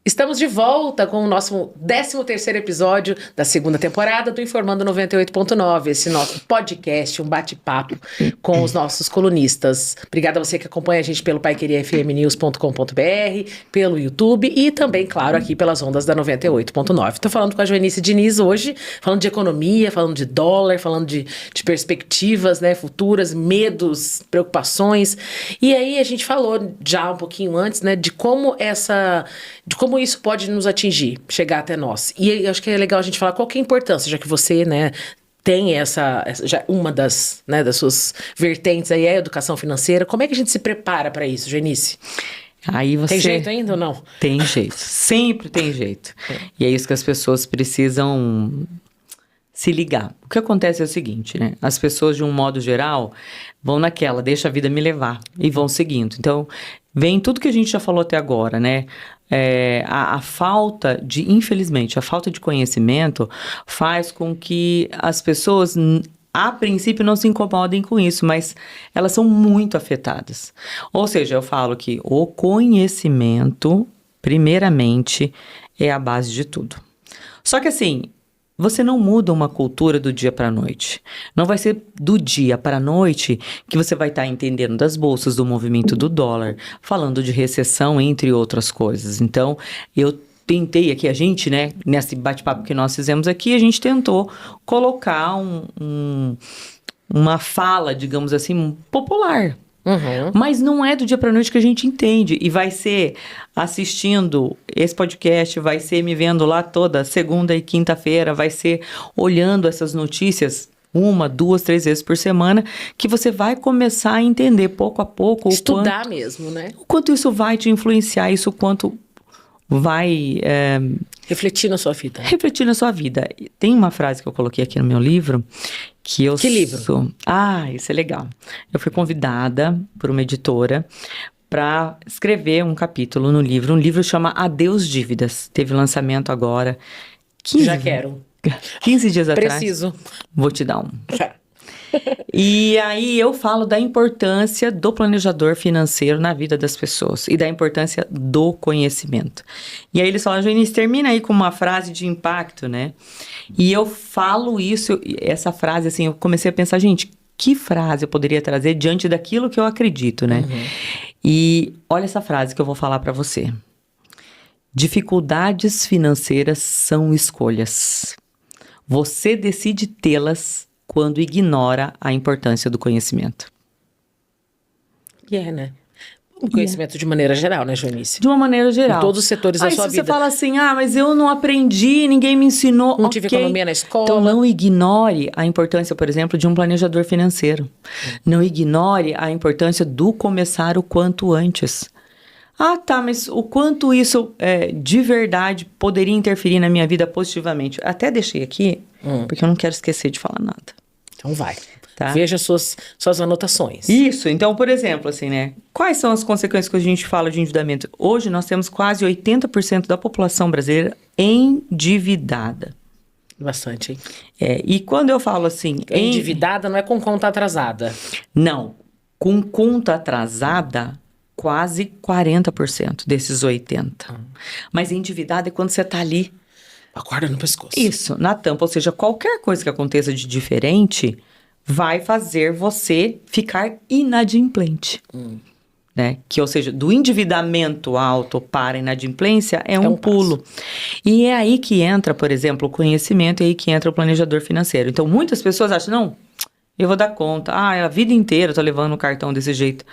Estamos de volta com o nosso 13º episódio da segunda temporada do Informando 98.9, esse nosso podcast, um bate-papo com os nossos colunistas. Obrigada a você que acompanha a gente pelo paiqueriafmnews.com.br, pelo YouTube e também, claro, aqui pelas ondas da 98.9. Estou falando com a Joanice Diniz hoje, falando de economia, falando de dólar, falando de perspectivas, né, futuras, medos, preocupações. E aí a gente falou já um pouquinho antes, né, de como isso pode nos atingir, chegar até nós. E eu acho que é legal a gente falar qual que é a importância, já que você, né, tem já uma das suas vertentes aí é a educação financeira. Como é que a gente se prepara para isso, Joanice? Aí você... Tem jeito ainda ou não? Tem jeito, sempre tem jeito. E é isso que as pessoas precisam se ligar. O que acontece é o seguinte, né? As pessoas, de um modo geral, vão naquela, deixa a vida me levar, e vão seguindo. Então, vem tudo que a gente já falou até agora, né? A falta de, infelizmente, a falta de conhecimento faz com que as pessoas, a princípio, não se incomodem com isso, mas elas são muito afetadas. Ou seja, eu falo que o conhecimento, primeiramente, é a base de tudo. Só que assim, você não muda uma cultura do dia para a noite. Não vai ser do dia para a noite que você vai estar entendendo das bolsas, do movimento do dólar, falando de recessão, entre outras coisas. Então, eu tentei aqui, a gente, né, nesse bate-papo que nós fizemos aqui, a gente tentou colocar uma fala, digamos assim, popular. Uhum. Mas não é do dia para noite que a gente entende. E vai ser assistindo esse podcast, vai ser me vendo lá toda segunda e quinta-feira, vai ser olhando essas notícias 1, 2, 3 vezes por semana, que você vai começar a entender pouco a pouco. Estudar mesmo, né? O quanto isso vai te influenciar, isso quanto vai... refletir na sua vida. Refletir na sua vida. Tem uma frase que eu coloquei aqui no meu livro, que livro? Isso é legal. Eu fui convidada por uma editora para escrever um capítulo no livro. Um livro chama Adeus Dívidas. Teve lançamento agora. Já quero. 15 dias atrás. Preciso. Vou te dar um. E aí eu falo da importância do planejador financeiro na vida das pessoas e da importância do conhecimento. E aí eles falam, Joanice, termina aí com uma frase de impacto, né? E eu falo isso, essa frase, assim, eu comecei a pensar, gente, que frase eu poderia trazer diante daquilo que eu acredito, né? Uhum. E olha essa frase que eu vou falar para você. Dificuldades financeiras são escolhas. Você decide tê-las quando ignora a importância do conhecimento. Né? O conhecimento de maneira geral, né, Joanice? De uma maneira geral. Em todos os setores da sua vida. Aí você fala assim, mas eu não aprendi, ninguém me ensinou. Não tive economia na escola. Então não ignore a importância, por exemplo, de um planejador financeiro. Não ignore a importância do começar o quanto antes. Tá, mas o quanto isso de verdade poderia interferir na minha vida positivamente? Até deixei aqui, porque eu não quero esquecer de falar nada. Então vai. Tá? Veja suas anotações. Isso, então, por exemplo, assim, né? Quais são as consequências que a gente fala de endividamento? Hoje nós temos quase 80% da população brasileira endividada. Bastante, hein? E quando eu falo assim... Endividada não é com conta atrasada. Não. Com conta atrasada, quase 40% desses 80%. Mas endividada é quando você tá ali... A corda no pescoço. Isso, na tampa. Ou seja, qualquer coisa que aconteça de diferente vai fazer você ficar inadimplente. Né? Ou seja, do endividamento alto para a inadimplência é um pulo. E é aí que entra, por exemplo, o conhecimento, é aí que entra o planejador financeiro. Então, muitas pessoas acham, não, eu vou dar conta. A vida inteira eu tô levando o cartão desse jeito.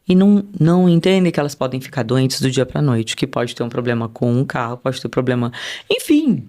E não entendem que elas podem ficar doentes do dia para a noite, que pode ter um problema com um carro, pode ter problema... Enfim...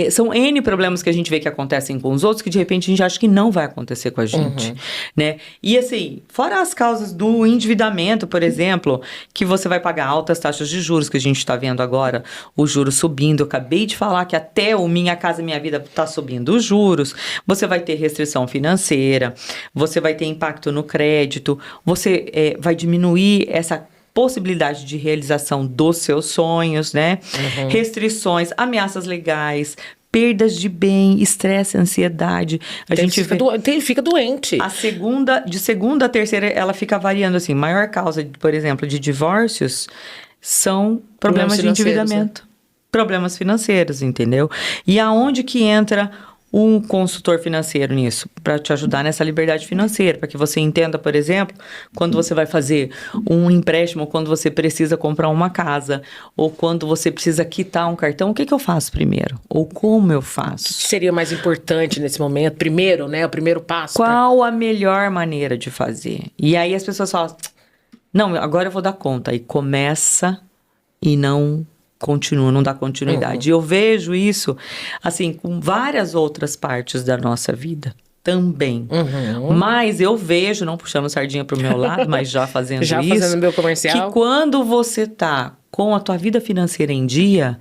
São N problemas que a gente vê que acontecem com os outros que de repente a gente acha que não vai acontecer com a gente, né? E assim, fora as causas do endividamento, por exemplo, que você vai pagar altas taxas de juros, que a gente está vendo agora, o juros subindo. Eu acabei de falar que até o Minha Casa Minha Vida está subindo os juros. Você vai ter restrição financeira, você vai ter impacto no crédito, você vai diminuir essa possibilidade de realização dos seus sonhos, né? Restrições, ameaças legais, perdas de bem, estresse, ansiedade. Fica doente. De segunda a terceira, ela fica variando assim. Maior causa, por exemplo, de divórcios são problemas de endividamento. problemas financeiros, entendeu? E aonde que entra um consultor financeiro nisso? Para te ajudar nessa liberdade financeira, para que você entenda, por exemplo, quando você vai fazer um empréstimo, quando você precisa comprar uma casa, ou quando você precisa quitar um cartão, o que eu faço primeiro? Ou como eu faço? O que seria mais importante nesse momento? Primeiro, né? O primeiro passo. Qual a melhor maneira de fazer? E aí as pessoas falam, não, agora eu vou dar conta. E começa e não continua, não dá continuidade. Eu vejo isso, assim, com várias outras partes da nossa vida também. Mas eu vejo, não puxando sardinha pro meu lado, mas já fazendo já isso, fazendo meu comercial, que quando você tá com a tua vida financeira em dia,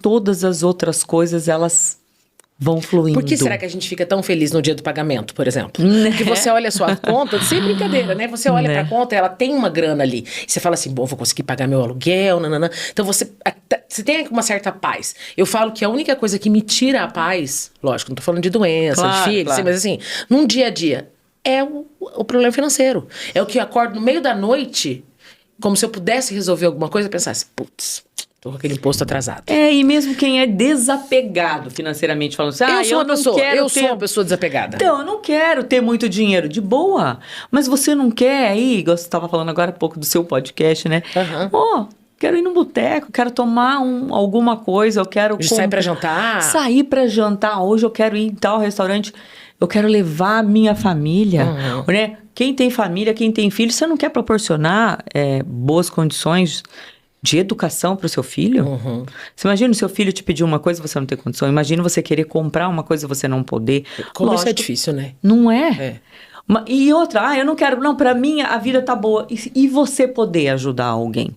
todas as outras coisas, elas vão fluindo. Por que será que a gente fica tão feliz no dia do pagamento, por exemplo? Porque você olha a sua conta, sem brincadeira, né? Você olha pra conta, ela tem uma grana ali. E você fala assim, bom, vou conseguir pagar meu aluguel, nanana. Então você tem uma certa paz. Eu falo que a única coisa que me tira a paz, lógico, não tô falando de doença, Claro, de filho, claro. mas assim, num dia a dia, é o problema financeiro. É o que eu acordo no meio da noite, como se eu pudesse resolver alguma coisa e pensasse, putz, tô com aquele imposto atrasado. E mesmo quem é desapegado financeiramente, falando assim, eu sou uma pessoa desapegada. Então, eu não quero ter muito dinheiro, de boa. Mas você não quer aí, igual você estava falando agora há pouco do seu podcast, né? Quero ir num boteco, quero tomar alguma coisa, eu quero... Sair pra jantar. Sair pra jantar, hoje eu quero ir em tal restaurante, eu quero levar a minha família, né? Quem tem família, quem tem filho, você não quer proporcionar boas condições de educação para o seu filho? Você imagina o seu filho te pedir uma coisa e você não ter condição? Imagina você querer comprar uma coisa e você não poder. Como isso é difícil, né? Não é? E outra, eu não quero... Não, para mim a vida tá boa. E você poder ajudar alguém?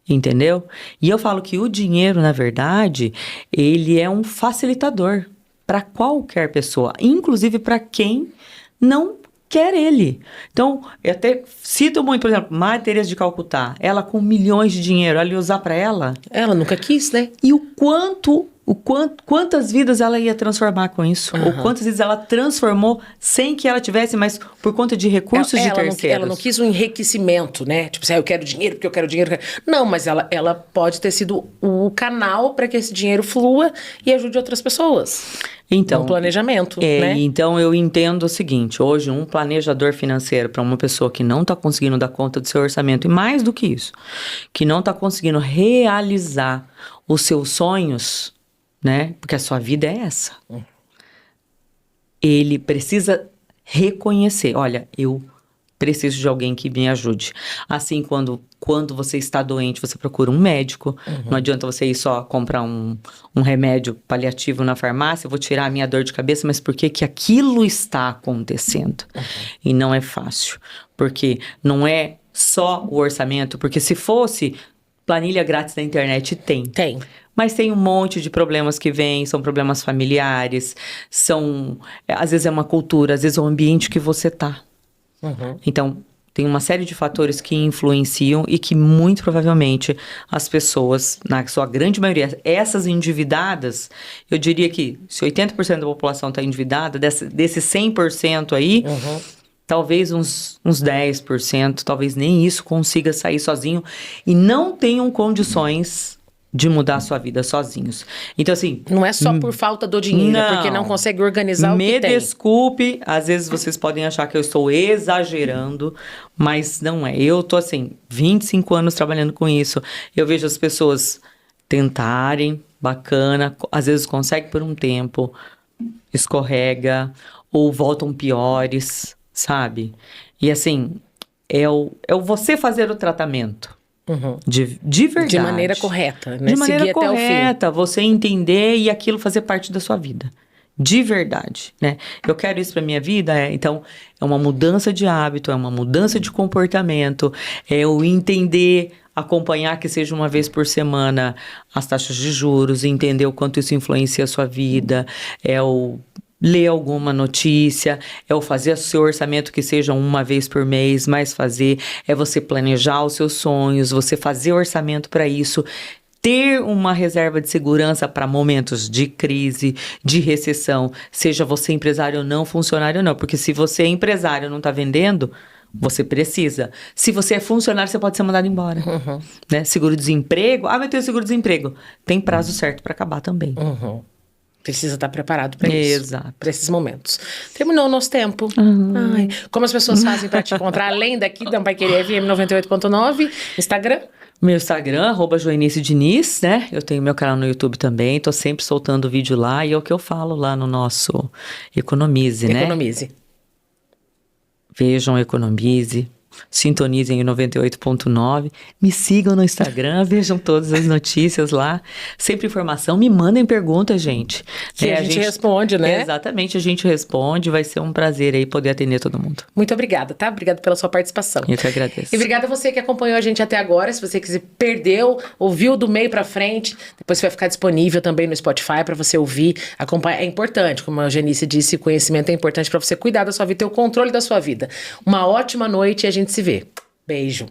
Entendeu? E eu falo que o dinheiro, na verdade, ele é um facilitador para qualquer pessoa, inclusive para quem não quer ele. Então, eu até cito muito, por exemplo, Madre Teresa de Calcutá, ela com milhões de dinheiro, ela ia usar para ela? Ela nunca quis, né? E quantas vidas ela ia transformar com isso? Ou quantas vidas ela transformou sem que ela tivesse, mas por conta de recursos de terceiros? Ela não quis um enriquecimento, né? Tipo assim, eu quero dinheiro porque eu quero dinheiro. Não, mas ela pode ter sido o canal para que esse dinheiro flua e ajude outras pessoas. Então, um planejamento, né? Então, eu entendo o seguinte, hoje um planejador financeiro para uma pessoa que não está conseguindo dar conta do seu orçamento, e mais do que isso, que não está conseguindo realizar os seus sonhos, né? Porque a sua vida é essa. Ele precisa reconhecer, olha, eu preciso de alguém que me ajude. Assim, quando você está doente, você procura um médico. Não adianta você ir só comprar um remédio paliativo na farmácia, eu vou tirar a minha dor de cabeça, mas por que aquilo está acontecendo? E não é fácil. Porque não é só o orçamento, porque se fosse planilha grátis na internet, tem. Mas tem um monte de problemas que vêm, são problemas familiares, às vezes é uma cultura, às vezes é o ambiente que você tá. Então, tem uma série de fatores que influenciam e que muito provavelmente as pessoas, na sua grande maioria, essas endividadas, eu diria que se 80% da população está endividada, desse 100% aí, talvez uns 10%, talvez nem isso consiga sair sozinho e não tenham condições de mudar a sua vida sozinhos. Então, assim... Não é só por falta do dinheiro, é porque não consegue organizar o que tem. Me desculpe, às vezes vocês podem achar que eu estou exagerando, mas não é. Eu tô, assim, 25 anos trabalhando com isso. Eu vejo as pessoas tentarem, bacana, às vezes consegue por um tempo, escorrega, ou voltam piores, sabe? E, assim, é o você fazer o tratamento. De verdade. De maneira correta, né? De maneira seguir correta, até o fim. você entender e aquilo fazer parte da sua vida. De verdade, né? Eu quero isso pra minha vida, então é uma mudança de hábito, é uma mudança de comportamento, é o entender, acompanhar que seja uma vez por semana as taxas de juros, entender o quanto isso influencia a sua vida, é o ler alguma notícia, é o fazer o seu orçamento que seja uma vez por mês, mas fazer, é você planejar os seus sonhos, você fazer orçamento para isso, ter uma reserva de segurança para momentos de crise, de recessão, seja você empresário ou não, funcionário ou não, porque se você é empresário e não está vendendo, Você precisa. Se você é funcionário, você pode ser mandado embora. Né? Seguro-desemprego. Ah, mas eu tenho seguro-desemprego. Tem prazo certo para acabar também. Precisa estar preparado para isso. Exato. Para esses momentos. Terminou o nosso tempo. Ai, como as pessoas fazem para te encontrar, além daqui da Pai Querer FM 98.9, Instagram? Meu Instagram, @Joenice Diniz, né? Eu tenho meu canal no YouTube também. Tô sempre soltando vídeo lá. E é o que eu falo lá no nosso Economize, né? Economize. Vejam, economize. Sintonizem em 98.9, me sigam no Instagram, vejam todas as notícias lá, sempre informação, me mandem perguntas, gente. Que a gente responde, né? Exatamente, a gente responde, vai ser um prazer aí poder atender todo mundo. Muito obrigada, tá? Obrigada pela sua participação. Eu que agradeço. E obrigada a você que acompanhou a gente até agora, se você quiser perdeu, ouviu do meio pra frente, depois vai ficar disponível também no Spotify pra você ouvir, acompanhar, é importante, como a Eugenice disse, o conhecimento é importante pra você cuidar da sua vida, ter o controle da sua vida. Uma ótima noite e a gente se vê. Beijo.